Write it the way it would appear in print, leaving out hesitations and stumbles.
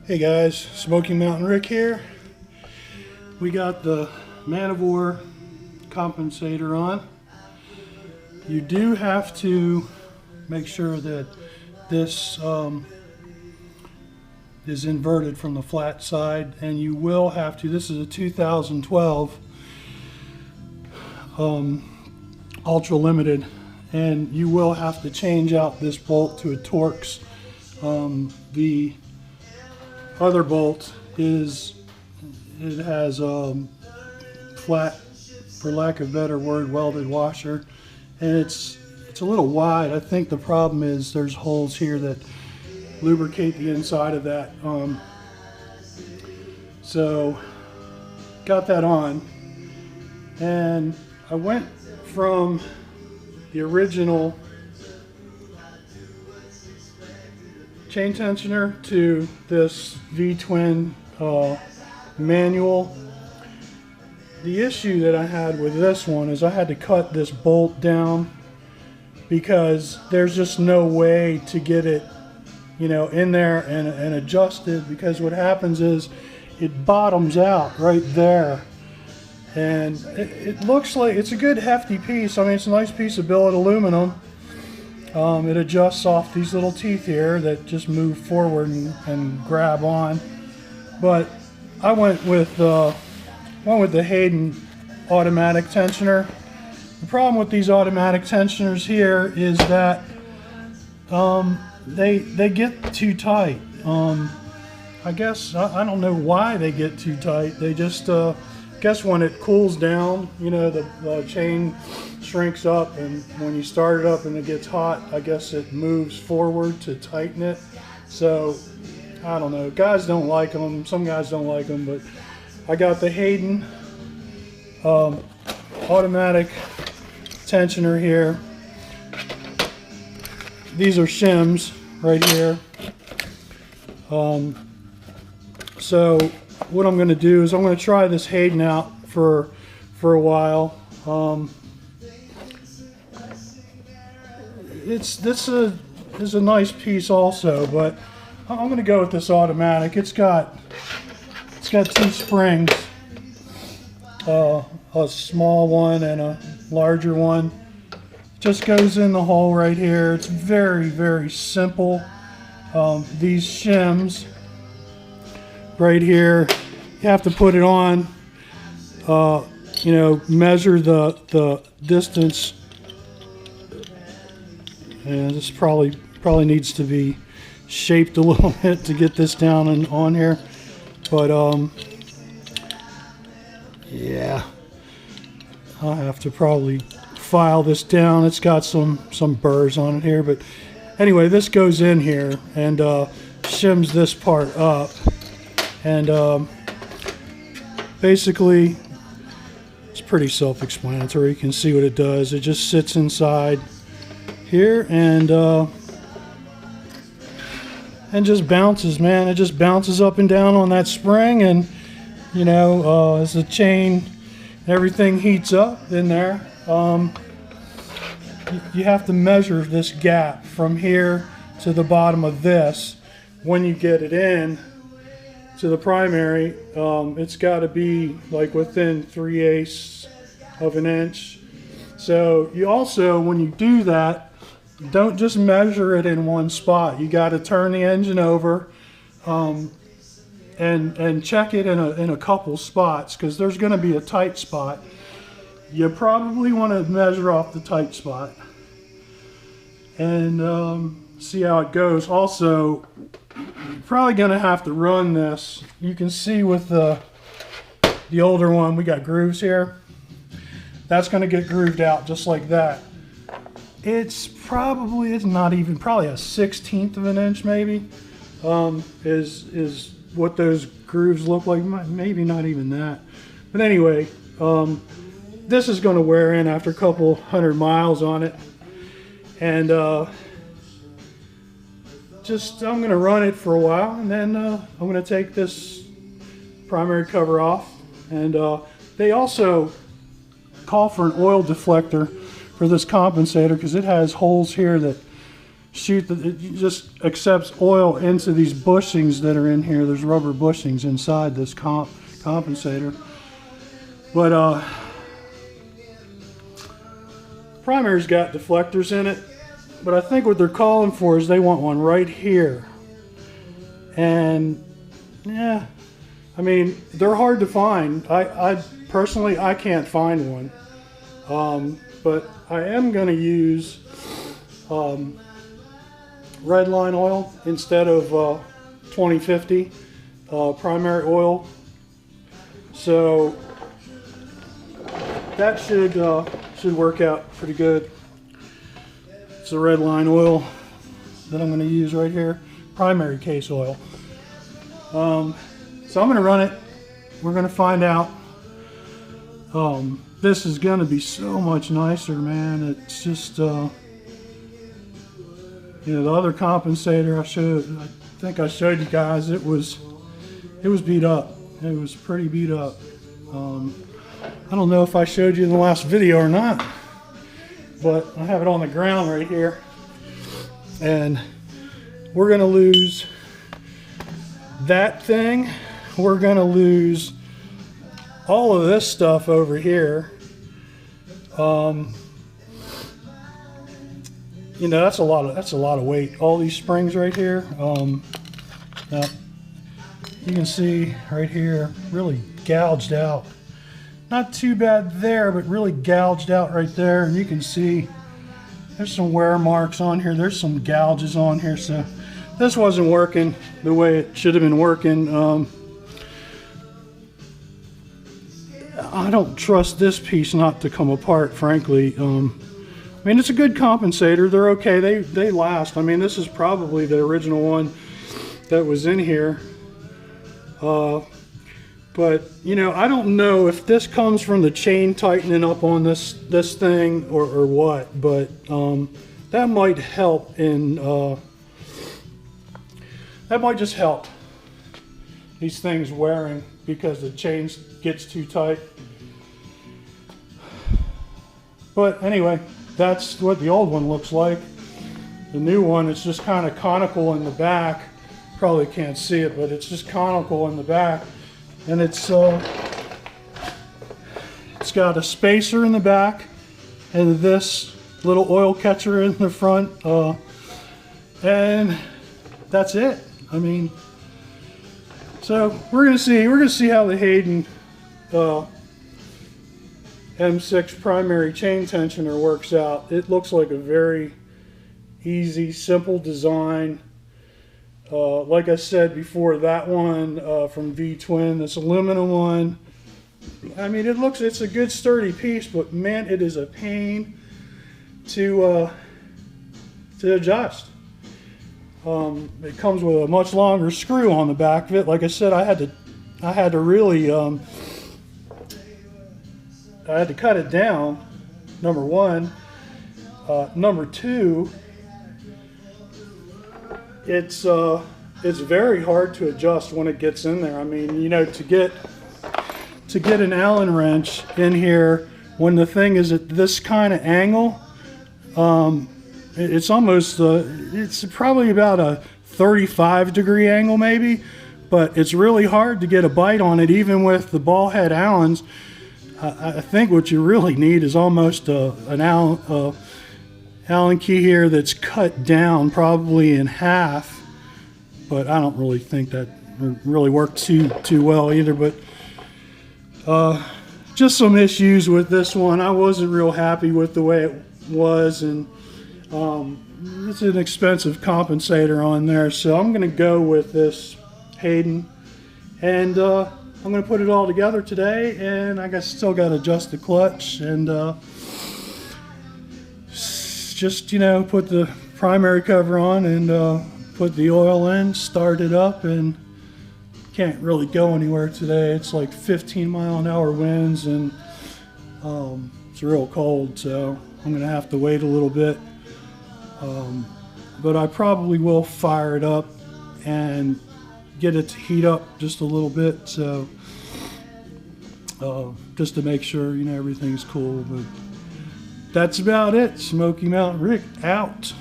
Hey guys, Smoky Mountain Rick here. We got the Man of War compensator on. You do have to make sure that this is inverted from the flat side, and you will have to. This is a 2012 Ultra Limited, and you will have to change out this bolt to a Torx. The other bolt has flat, for lack of a better word, welded washer, and it's a little wide. I think the problem is there's holes here that lubricate the inside of that. So got that on, and I went from the original chain tensioner to this V-twin manual. The issue that I had with this one is I had to cut this bolt down because there's just no way to get it, in there and adjusted, because what happens is it bottoms out right there, and it looks like it's a good hefty piece. I mean, it's a nice piece of billet aluminum. It adjusts off these little teeth here that just move forward and grab on. But I went with the Hayden automatic tensioner. The problem with these automatic tensioners here is that they get too tight. I guess I don't know why they get too tight. They just guess when it cools down, the chain shrinks up, and when you start it up and it gets hot, I guess it moves forward to tighten it. So I don't know. Guys don't like them. Some guys don't like them, but I got the Hayden automatic tensioner here. These are shims right here. So what I'm going to do is I'm going to try this Hayden out for a while. This is a nice piece also, but I'm going to go with this automatic. It's got two springs, a small one and a larger one. Just goes in the hole right here. It's very, very simple. These shims right here, you have to put it on, measure the distance, and this probably needs to be shaped a little bit to get this down and on here, but yeah, I'll have to probably file this down. It's got some burrs on it here, but anyway, this goes in here and shims this part up, and basically it's pretty self-explanatory. You can see what it does. It just sits inside here and just bounces, man. It just bounces up and down on that spring, and as the chain, everything heats up in there. You have to measure this gap from here to the bottom of this. When you get it in to the primary, it's got to be like within 3/8 of an inch. So you also, when you do that, don't just measure it in one spot. You got to turn the engine over and check it in a couple spots, because there's going to be a tight spot. You probably want to measure off the tight spot and see how it goes. Also, you're probably going to have to run this. You can see with the older one, we got grooves here. That's going to get grooved out just like that. It's probably a 1/16 of an inch maybe, is what those grooves look like. Maybe not even that. But anyway, this is going to wear in after a couple 100 miles on it, and I'm going to run it for a while, and then I'm going to take this primary cover off. And they also call for an oil deflector for this compensator, because it has holes here that it just accepts oil into these bushings that are in here. There's rubber bushings inside this compensator. But primary's got deflectors in it, but I think what they're calling for is they want one right here. And yeah, I mean, they're hard to find. I personally, I can't find one. But I am going to use red line oil instead of 2050 primary oil. So that should work out pretty good. It's the red line oil that I'm going to use right here, primary case oil. So I'm going to run it. We're going to find out. This is going to be so much nicer, man. It's just, you know, the other compensator I think I showed you guys, it was beat up. It was pretty beat up. I don't know if I showed you in the last video or not, but I have it on the ground right here. And we're going to lose that thing. We're going to lose all of this stuff over here. You know, that's a lot of weight. All these springs right here. Now, you can see right here, really gouged out. Not too bad there, but really gouged out right there. And you can see there's some wear marks on here. There's some gouges on here. So this wasn't working the way it should have been working. I don't trust this piece not to come apart, frankly. I mean, it's a good compensator. They're okay. They last. I mean, this is probably the original one that was in here. But, you know, I don't know if this comes from the chain tightening up on this thing or what, but that might help in, that might just help these things wearing because the chain gets too tight. But anyway, that's what the old one looks like. The new one, it's just kind of conical in the back. Probably can't see it, but it's just conical in the back. And it's got a spacer in the back and this little oil catcher in the front. And that's it. I mean, so we're gonna see how the Hayden M6 primary chain tensioner works out. It looks like a very easy, simple design. Like I said before, that one from V-Twin, this aluminum one, I mean, it's a good sturdy piece, but man, it is a pain to adjust. It comes with a much longer screw on the back of it. Like I said, I had to really I had to cut it down, number one. Number two, it's very hard to adjust when it gets in there. I mean, you know, to get an Allen wrench in here when the thing is at this kind of angle, it's almost it's probably about a 35-degree angle maybe, but it's really hard to get a bite on it even with the ball head Allens. I think what you really need is almost an Allen key here that's cut down probably in half, but I don't really think that really worked too well either. But just some issues with this one. I wasn't real happy with the way it was, and it's an expensive compensator on there, so I'm going to go with this Hayden, and I'm going to put it all together today, and I guess still got to adjust the clutch and just, you know, put the primary cover on and put the oil in, start it up, and can't really go anywhere today. It's like 15-mile-an-hour winds, and it's real cold, so I'm going to have to wait a little bit. But I probably will fire it up and get it to heat up just a little bit, so just to make sure, you know, everything's cool. But that's about it. Smoky Mountain Rick out.